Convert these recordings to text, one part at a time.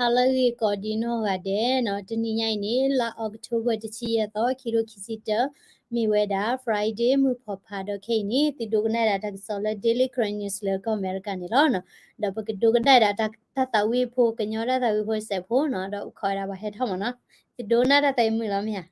Halloween Cordino Gade, not Nini, La October the Chiato, Kiro Kisita, Miweda, Friday, Mupopado Kani, the Duganada attack solid daily cranius lurk American Ilona, the Bucket Duganada attack Tata we poke and Yoda that we was a pona, the Kora head homona, the donut at Milamia.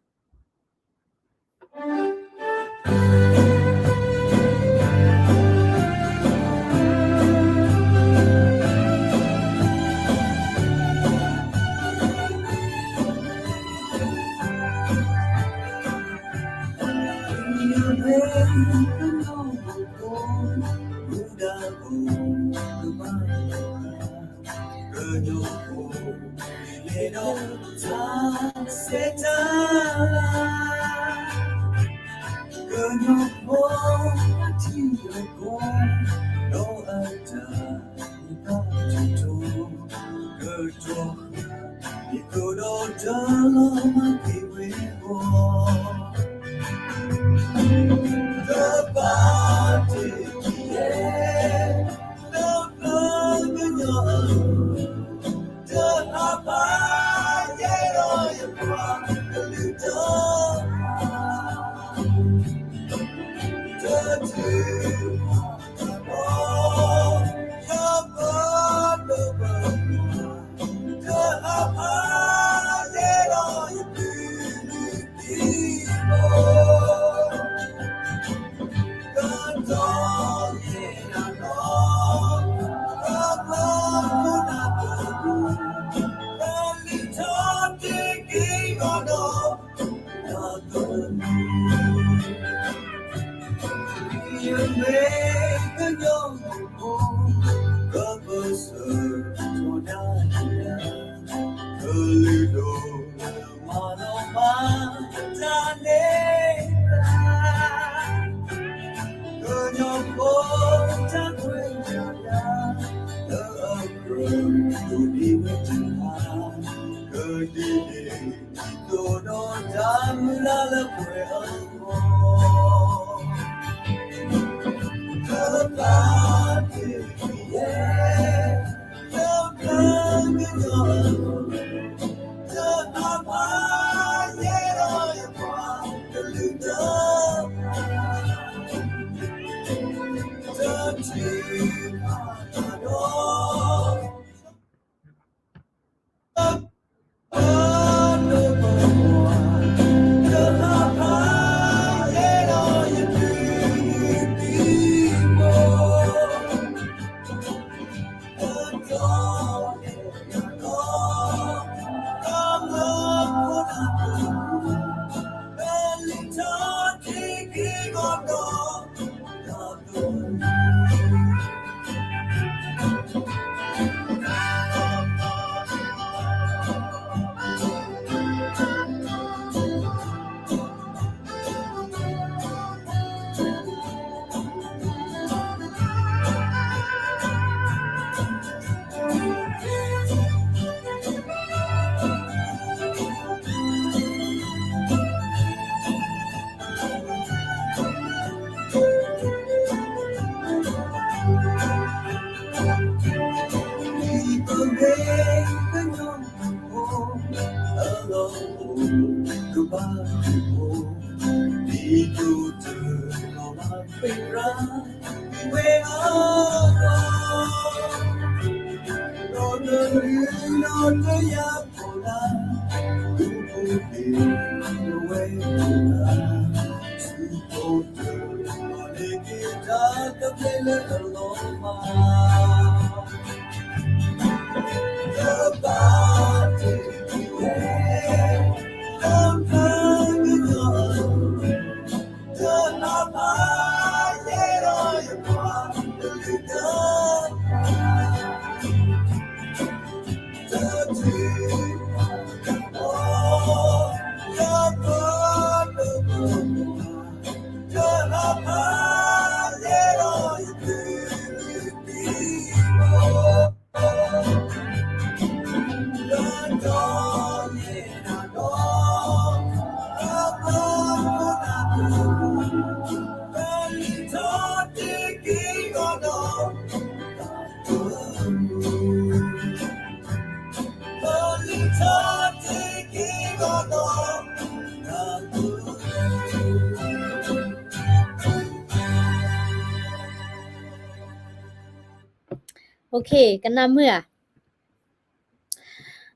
okay กันนะเมื่อ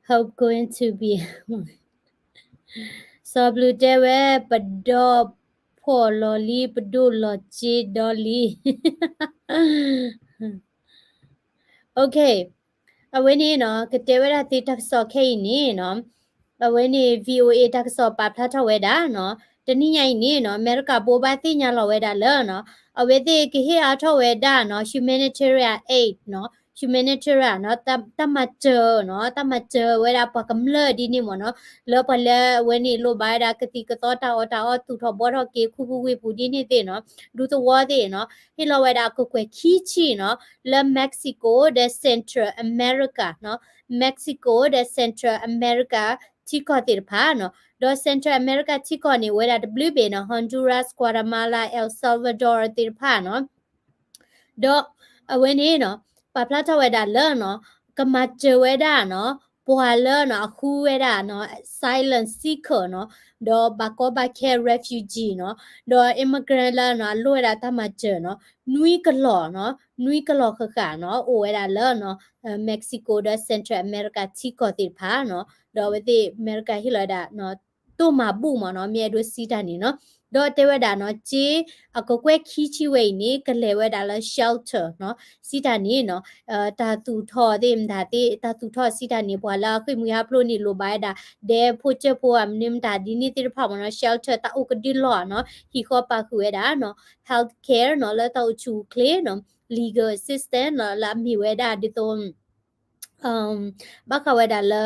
how going to be ซอบบลูเดเวปะดอพอลอลีปะดูลอจีดอลี okay အဝင်းနေနော်ကတေဝရတိတက်စော်ခိနေနော်အဝင်းနေ VOA တက်စော်ပါဖလာထဝဲတာနော်တနည်းညိုင်နေနော်အမေရိကပိုပါတိညာလောဝဲတာလဲနော်အဝဲတိကဟေအထဝဲတာနော် humanitarian aid နော် humanitarian နော်တမချေနော်တမချေဝဲတာပကမလဒီနေမနော်လောပလဲဝဲနေလိုပါတာကတိကတော့တာအောသူထဘောတော့ကေခုခုဝေပူဒီနေတဲ့နော်ဒူတဝါတဲ့နော်ဟေလောဝဲတာကိုကွယ်ခီချီနော်la Mexico de Central America နော် Mexico de Central America ချိကောတိဖာနော်ဒေါ် Central America ချိကောနေဝဲတာ WB နော် Honduras Guatemala El Salvador တိဖာနော်ဒေါ်အဝင်းနေနော်ပပလာထဝဲတာလဲနော်ကမချဝဲတာနော်ပွာလဲနော်အခုဝဲတာနော် silent seeker နော်ဒေါ်ဘကောဘခဲ refugee နော်ဒေါ် immigrant လာနော်လွဲတာတမချနော်နွီကလော်နော်နွီကလော်ခခနော်အိုဝဲတာလဲနော် Mexico တဲ့ Central America ချိကောတိဖာနော်ဒေါ်ဝဲတိ America ဟိလာတာနော်တို့မှာပူမနော်မြေတို့စီးတာနေနော်ဒေါ်တဲဝဲတာနော်ဂျေအကကွဲခီချီဝဲနေကလေဝဲတာလဲ shelter နော်စီးတာနေနော်တာတူထော်တဲ့ဒါတဲ့တာတူထော်စီးတာနေပွာလာခွေမူရပလို့နေလိုပါတာဒဲဖို့ချက်ဖို့အမနင်းတာဒီနေတိဖာမနော် shelter တာဥကဒီလောနော်ဟီခောပါခွေတာနော် health care နော်လဲတော့ချူကလေနော် legal assistant နော်လာမီဝဲတာဒီတော့ဘာခဝဲတာလဲ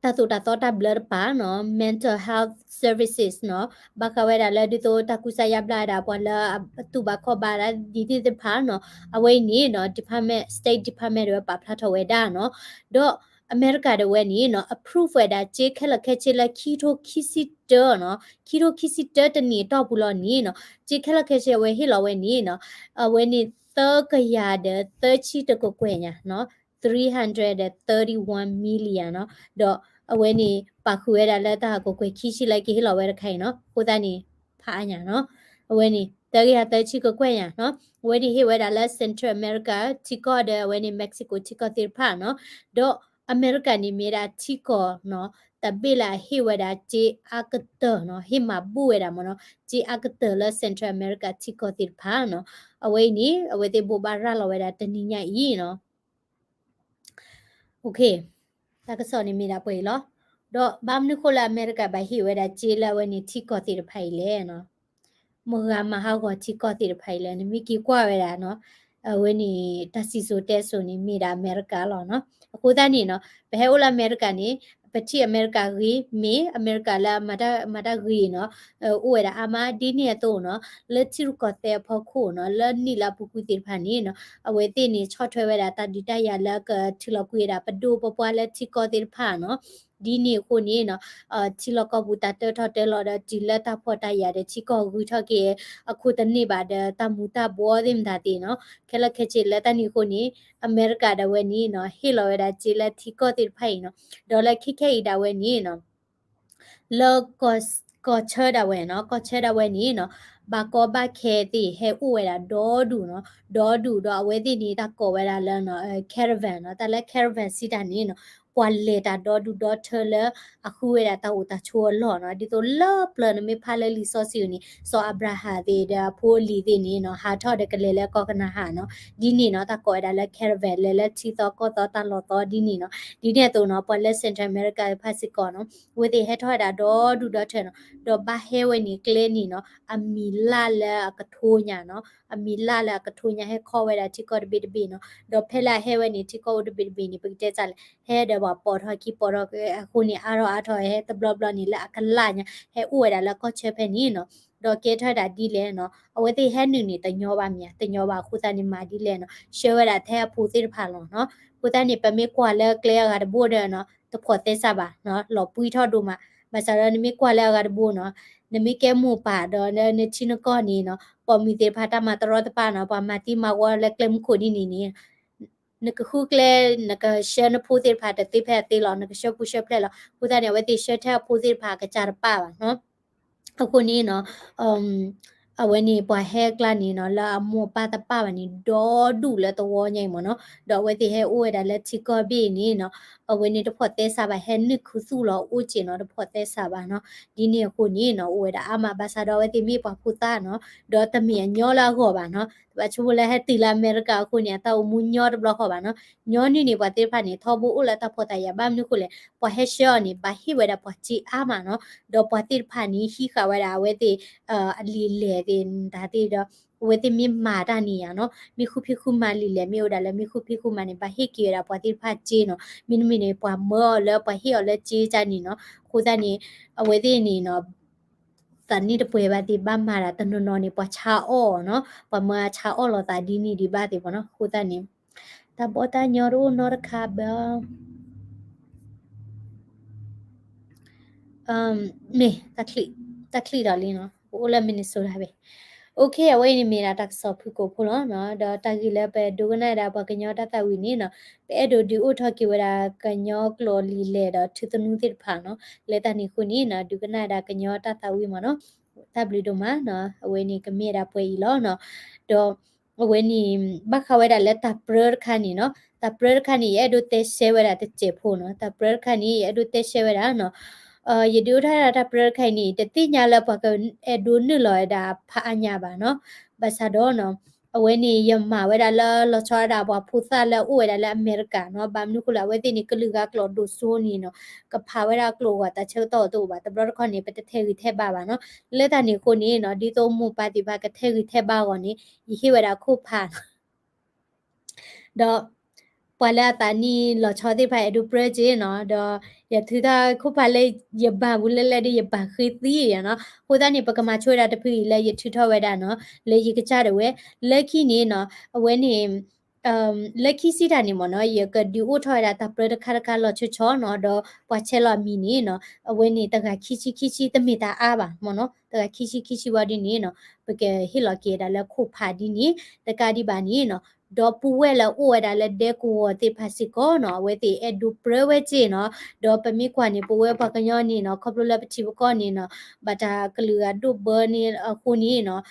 တာတူတာတော့တာဘလပါနော် mental health services နော်ဘာခဝဲတာလဲဒီတော့တကူဆာယပလာတာပွာလာသူဘာခေါ်ပါလားဒီတိဖာနော်အဝိနေနော် department state department တွေပါဖလာထဝဲတာနော်တော့အမေရိကတဲ့ဝဲနေနော် approve ဝဲတာဂျေခက်လက်ခဲချေလက်ခီထိုခီစီတာနော်ခီထိုခီစီတာတနေတော့ဘူးလို့နေနော်ဂျေခက်လက်ခဲချေဝဲဟီလောဝဲနေနော်ဝဲနေတော့ကရတဲ့သချီတကိုကွဲညာနော်331 million နော်တော့အဝဲနေပါခွေရတာလက်တာကိုခွေခီရှိလိုက်ကြီးလောဝဲရခိုင်နော်ကိုတန်းနေဖာညာနော်အဝဲနေတကရတဲ့ချီကိုကွဲညာနော်ဝဲဒီဟေဝဲတာလက် Central America ချီကောတဲ့ဝဲနေ Mexico ချီကောတိဖာနော်တော့ America နေမီရာချီကောနော်တပိလာဟေဝဲတာဂျေအကတနော်ဟေမဘူဝဲတာမနော်ဂျေအကတလက် Central America ချီကောတိဖာနော်အဝဲနေအဝဲတေဘောဘာရလောဝဲတာတနိညာဤနော်โอเคတာကစောနေမိတာပွေလောတော့ဘာမနခိုလာအမေရိကဘဟိဝဲတာဂျေလာဝဲနေတီကောတီရဖိုင်လဲနော်မဂမဟာကောတီကောတီရဖိုင်လဲနမိကီကွာဝဲတာနော်ဝဲနေတစီဆိုတဲဆိုနေမိတာအမေရိကလောနော်အခုတန်းနေနော်ဘဟဲအိုလာအမေရိကနေပတိအမေရိကကြီးမေအမေရိကလာမတာကြီးနော်အိုဝဲတာအမဒီနေတော့နော်လက်ချီကောတဲဖို့ခုနော်လက်နီလာပုကူတီဖာနေနော်အဝဲတိနေချော့ထွဲဝဲတာတဒီတရလကထီလကွေတာပဒိုပပွားလက်ချီကောတီဖာနော်ဒီနေခုနေနော်ချီလကဘူတာတဲထော်တဲလော်ဒါဂျီလက်တာဖော်တရတဲ့ချီကောဂူထော့ကေအခုတနေပါတဲ့တမူတာဘောဒင်ဒါတီနော်ခဲလခဲချီလက်တနီခုနေအမေရိကဒဝဲနီနော်ဟီလော်ရတာဂျီလက်တီကောတီဖိုင်နော်ဒေါ်လာခိခဲဒဝဲနီနော်လောကောချာဒဝဲနော်ကောချာဒဝဲနီနော်ဘာကောဘခဲတီဟဲဥဝဲတာဒေါ်ဒူနော်ဒေါ်ဒူတော့အဝဲတီနေတာကောဝဲတာလဲနော်caravan နော်တလဲ caravan စီတာနေနော်ပွာလေတာဒေါ်ဒူဒေါ်ထလအခုဝဲတာတော့တာချိုလောနော်ဒီတော့လောပလန်မေဖာလေလီဆောစီနီဆောအဘရာဟာဒေဒါဖိုလီဒီနီနော်ဟာထော့တဲ့ကလေးလဲကောကနာဟာနော်ဒီနီနော်တကောဒါလဲ caravan လဲလဲချီတော့ကောတော့တလောတော့ဒီနီနော်ဒီတဲ့တော့နော်ပွာလေစင်တရအမေရိကဖတ်စစ်ကောနော်ဝဲတဲ့ဟဲထော့တာဒေါ်ဒူဒေါ်ထနော်ဒေါ်ဘာဟဲဝဲနီကလေးနီနော်အမီလာလဲကထိုးညာနော်အမီလာလဲကထိုးညာဟဲခေါ်ဝဲတာချီကောတဘီတဘီနော်ဒေါ်ဖဲလာဟဲဝဲနီချီကောတဘီတဘီနီပိတဲ့ကြလဲဟဲတဲ့ဘာပေါ်ထော်ကီပေါ်တော့အခုနေအားတော့အားထော်ဟဲတဘလဘလနီလဲအခလာညာဟဲဥဝဲတာလဲကောချဲဖဲနီနော်ဒေါ်ကေထတာဒီလဲနော်အဝဲတဲ့ဟဲနူနေတညောပါမြတညောပါခုစားနေမာဒီလဲနော်ရှဲဝဲတာထဲဖူသေးဖာလောနော်ခုစားနေပမေကွာလဲကလဲကတဘို့တဲ့နော်တဖော်သေးစားပါနော်လော်ပွီထော်တို့မှာမဆရာနေမကွာလဲကတဘို့နော်နမိကဲမှုပါတော့နေချင်းကောနီနော်ပေါ်မီသေးဖာတာမတော်တပါနော်ပါမတိမဝါလဲကလမ်ခိုဒီနီနီနကခုကလေနကရှနဖိုသေးဖာတတိဖက်တေလောနကရှပူရှပလက်လောခုတဲ့ဝတိရှထဖိုသေးဖာကကြရပါပါနော်အခုနေနော် when you put hair glanny no la more pata power ni do let the war name no do with the hair or that let it go be ni no when you put this up a hen kusula uchi no the put this up no dini kuni no or the ama basado with the mi paputa no do the mi and yola goba no but you will have till America kunyata munyor block over no nyoni ni pati pani tobu ula tapota ya bam nukule po heshoni bahi weda poti ama no do pati pani hika weda with the အလီလေတင်ဒါတိတော့ဝတိမီမာတာနီယနော်မိခုဖိခုမလီလေမြေဒါလေမိခုဖိခုမနေဘာဟိကီရာပွားတိဖာချီနော်မင်းမင်းနေပွားမောလေပွားဟီော်လေချီချာနီနော်ခိုးတဲ့နီအဝတိနီနော်တန်နီတပွဲပါတိဘာမာရာတနနော်နီပွားချာအောနော်ပွားမချာအောလောတာဒီနီဒီဘာတိပေါ့နော်ခိုးတဲ့နီတဘောတာညောရူနော်ခါဘမေတခလီတော်လေးနော်ဟိုလည်းမင်းဆိုတာပဲโอเคအဝိနေမီရာတက်ဆော့ဖူကိုဖလို့နော်ဒါတကီလည်းပဲဒုကနာဒါပကညောတတဝီနေနော်ပဲဒိုဒီအိုထကီဝရာကညောကလောလီလေတော့ထူတနူတိဖာနော်လေတနီခုနီနော်ဒုကနာဒါကညောတတဝီမနော်w တို့မှာနော်အဝိနေကမီရာပွဲဤလောနော်တော့အဝိနေဘခဝဲဒါလက်တပရခါနီနော်တပရခါနီရဲ့ဒိုတေဆေဝရာတချေဖို့နော်တပရခါနီရဲ့ဒိုတေဆေဝရာနော်ယဒူထားတာပရခိုင်နီတတိညာလပကအဒူနလောဒါဖာညာပါနော်ဘဆာတော့နော်အဝဲနေယမဝဲဒါလောချောတာဘဖူသလဥဝဲဒါလအမေရိကနော်ဘာမနုကလဝဲတိနီကလူကကလောဒိုဆိုနီနော်ကဖာဝဲဒါကလောကတချေတော့တော့ပါတပရခနီပတထဲရီထဲပါပါနော်လက်တနီကိုနီနော်ဒီတော့မူပါတိပါကထဲရီထဲပါကောနီယဟိဝဲဒါခုဖာတော့ပွာလာတနီလောချောတိဖိုင်အဒူပရဂျေနော်တော့ရထူတာခုဖာလေရဘာဘူးလဲလဲဒီရဘာခိသီရနော်ဟိုတနေပကမာချွေတာတဖီလဲရထူထောဝဲတာနော်လေရကကြတယ်ဝဲလက်ခိနေနော်အဝဲနေလက်ခိစီတာနေမနော်ရကဒီအိုထောရတာပရတခါခါလောချချောနော်တော့ပွာချဲလောမီနေနော်အဝဲနေတကခိတမီတာအားပါမနော်တကခိဝဒီနေနော်ပကဟီလောကေတာလဲခုဖာဒီနေတကဒီပါနေနော်ဒေါ်ပူဝဲလာအိုဝဲဒါလက်တဲ့ကိုတေဖာစီကောနော်ဝဲတေအဒူပရဝဲချေနော်ဒေါ်ပမီကွာနေပူဝဲပကညောနေနော်ခပလလပချီဘကောနေနော်ဘတာကလူအဒူဘနေခုနေနော်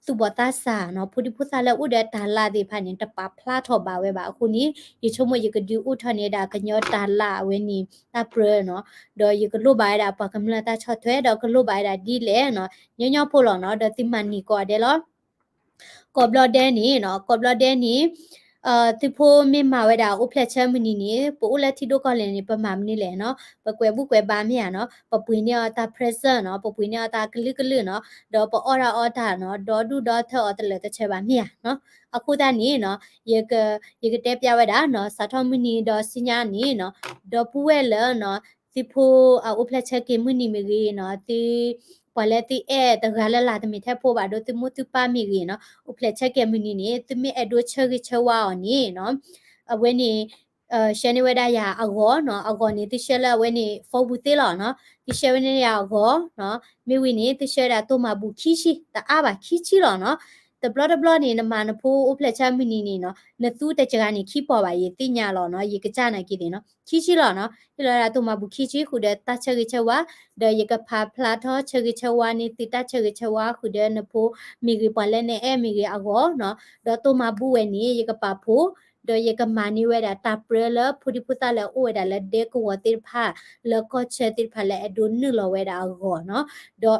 သူဘတာစာနော်ဖူဒီဖူစာလာဥဒတာလာဒီဖာနေတပဖလာထောပါဝဲပါအခုနေရချုံမရကဒီဥထနေတာကညောတာလာဝဲနေတပရနော်ဒေါ်ရကလုပါရပကမလာတာချော့ထွဲဒေါ်ကလုပါရဒီလေနော်ညညဖို့လောနော်ဒေါ်တိမန်နီကောတယ်လောကောဘလဒဲနီနော်ကောဘလဒဲနီတိဖိုမီမာဝဲတာဥဖလက်ချမနီနီပိုလက်တီဒိုကလည်းနီပမာမနီလေနော်ပကွယ်ဘူးကွယ်ပါမရနော်ပပွေနေတာ present နော်ပပွေနေတာကလစ်နော်တော့ပအော်ရာအော်တာနော်ဒေါ်ဒူဒေါ်ထော်တလေတချေပါမရနော်အခုတနီနော်ရေကတဲပြဝဲတာနော်စာထောမနီဒေါ်စညာနီနော်ဒေါ်ပူဝဲလနော်တိဖိုဥဖလက်ချကေမနီမီရီနော်တီပလက်တီအဲတဂါလလာတမီထက်ဖို့ပါတော့တမှုတူပါမီရီနော်ဥဖလက်ချက်ကေမနီနေတမီအဒိုချေချဝါအော်နီနော်အဝဲနေရှန်နဝဲဒါယာအဂောနော်အဂောနေတရှဲလာဝဲနေဖောဘူးသေးလောနော်တရှဲဝဲနေယာအဂောနော်မိဝီနေတရှဲတာတော့မဘူးခီရှိတအားပါခီချီလောနော်တဘလနေနမနဖိုးဥဖလက်ချမီနီနေနော်နသူတကြကနေခီပေါ်ပါရေတိညာလောနော်ရေကကြနိုင်ကြည့်တယ်နော်ခီချီလောနော်ဒီလာတော့မဘူးခီချီခုတဲ့တချေဝါเดยกะพาพลาทอเชกิชวานิติตาเชกิชวาคุเดนโพมีกิปาเลเนเอมีกิอากอเนาะดอโตมาบุเวนียกะปาโพโดยกะมานิเวดาตาเปรลพุดิพุตาเลโอเวดาเลเดกวติพาแล้วก็เชติพาเลอดุนนึลเวดาอากอเนาะดอ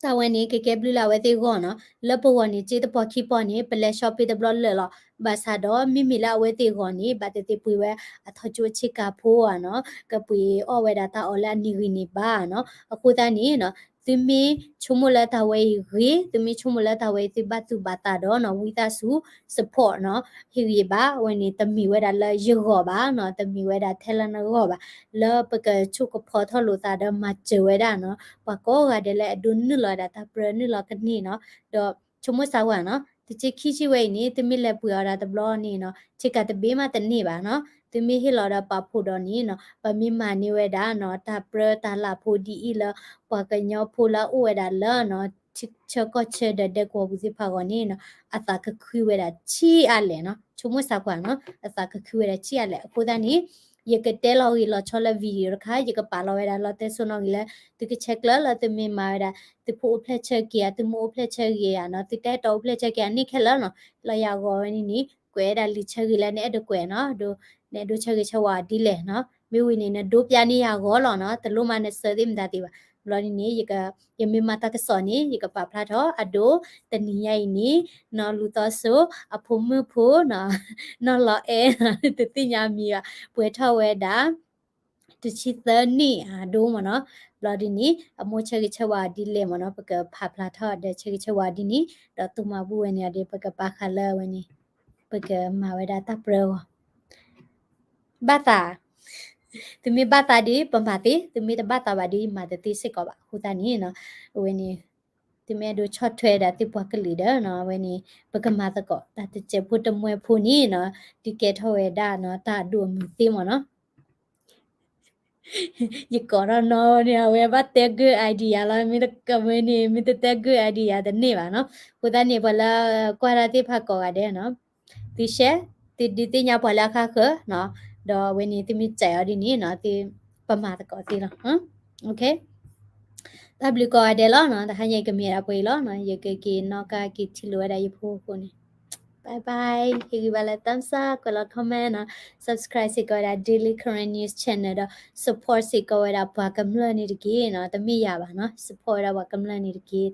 ตาวันนี้เก็บลูลาเวติก่อนเนาะแล้วปวันนี้จิตปอคีปอนี้เปเลชอปปี้ตบลอเลยล่ะบาซาดอมิลาเวติก่อนนี้บาติปุยเวอทอจูชิกาโพอ่ะเนาะกะปุยออเวดาตาออลานิวินิบาเนาะအခုတန်းနေเนาะသူမီချုံမလတာဝဲရီသူမီချုံမလတာဝဲတိဘတ်သူဘာတာတော့နော်ဝီတာစု support နော်ဟီရီဘာဝင်နေတမီဝဲတာလဲရောပါနော်တမီဝဲတာထဲလနရောပါလဲပကချုကဖော်ထလို့တာတော့မကြဝဲတာနော်ပကောကတည်းလဲအဒုနလတာတပရနလကနေနော်တော့ချုံမစာဝါနော်တချခီချီဝဲနေတမီလဲပူရတာတဘလောနေနော်ချစ်ကတဘေးမတနေပါနော်သူမီဟီလာတာပဖို့တော့နေနော်ပမီမာနေဝဲတာနော်တပရတာလာဖို့ဒီဤလပကညောဖိုလာဥဝဲတာလဲနော်ချကောချဲတဲ့ကိုဘူးစီဖာကောနေနော်အတာကခွေဝဲတာချီအလဲနော်ချုံမစာကွာနော်အတာကခွေဝဲတာချီအလဲအခုတန်းနေ ye ke te lo gi lo chola video kha ye ke pa lo da lo te so no gi le tu ke check la te me ma da tu pho phle che kia tu mo phle che gi ya no tu te to phle che kia ni khe la no la ya go ni kwe da li che gi le ne do kwe no do ne do che gi che wa di le no mi wi ni ne do pya ni ya go lo no te lo ma ne se dim da ti ba lo ni ye ka ye mi ma ta ke so ni ye ka pa phla tho ado te ni yai ni no lu to so a pho mu pho no no lo e te ti nya mi ya ပွဲထောက်ဝဲတာတချီသနီဒိုမနော်ဘလဒီနီအမိုချေချဝါဒီလေမနော်ပကဖာဖလာထောတဲ့ချေချဝါဒီနီဒတူမဘူးဝနေရတဲ့ပကပါခလာဝနေပကမာဝဲတာတပ်ရောဘာသာသူမဘာသာဒီပမပါတိသူမတဘာသာဘာဒီမာတတိစစ်ကောပါဟူတာနီနော်ဝနေဒီမဲတို့ချော့ထွဲတာတိပွားကလီဒါနော်ဝနေပကမာတကောတာတချေဖို့တမွဲဖို့နီနော်ဒီကဲထောဝဲတာနော်တာဒူမတိမနော် you gotta know เนี่ยเว้ยว่าแต่ good idea แล้วมีแต่กำนี่มีแต่ good idea แต่นี่ป่ะเนาะกูตานี่พอละกว่าที่พักก่อได้เนาะติเชติดิติญาพอละค่ะคือเนาะดอเวนี่ติมีใจอดินี่เนาะติประมาทก่อติละฮะโอเคตับลิก่อได้แล้วเนาะแต่ให้ยายก็มีอะไรไปแล้วเนาะยายก็กินเนาะก็กินที่เหลือได้อยู่พวกคนนี่ Bye bye. Give a thumbs up, a comment, subscribe to our daily current news channel. Support to our Pakamla Nidiki, the Miyaba, support our Pakamla Nidiki,